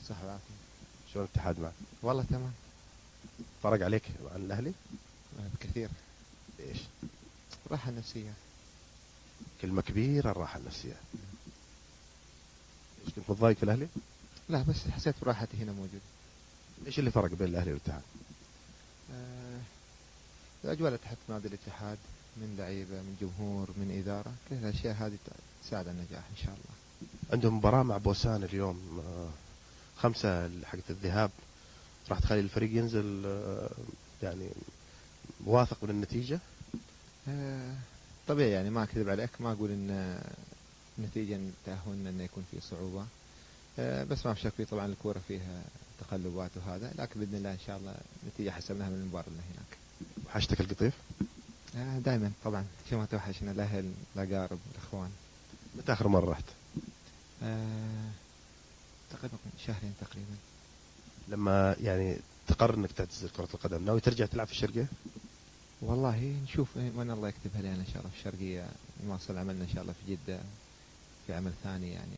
صح العافية. شلون الاتحاد معك؟ والله تمام. فرق عليك عن الاهلي؟ بكثير. ليش؟ راحة نفسية. كلمة كبيرة، الراحة النفسية. ليش كنت متضايق في الاهلي؟ لا بس حسيت براحتي هنا موجودة. ايش اللي فرق بين الاهلي والاتحاد؟ آه، الأجواء اللي تحت نادي الاتحاد من لعيبة من جمهور من إدارة، كل الأشياء هذه تساعد على النجاح إن شاء الله. عندهم مباراة مع بوسان اليوم، 5 حقت الذهاب. راح تخلي الفريق ينزل يعني واثق من النتيجة؟ آه، طبيعي يعني ما أكذب عليك، ما أقول إن نتيجة تأهلنا إنه يكون في صعوبة. بس ما في شك في طبعا الكورة فيها تقلبات وهذا، لكن بإذن الله إن شاء الله نتيجة حسبناها من المباراة اللي هناك. وحشتك القطيف؟ دائما طبعا، شو ما توحشنا الأهل الأقارب الأخوان. متى آخر مرة رحت؟ تقريبا شهرين تقريبا. لما يعني تقرر انك تعتزل كرة القدم، ناوي ترجع تلعب في الشرقية؟ والله نشوف وين الله يكتبها لنا إن شاء الله. في الشرقية نواصل عملنا إن شاء الله في جدة في عمل ثاني يعني.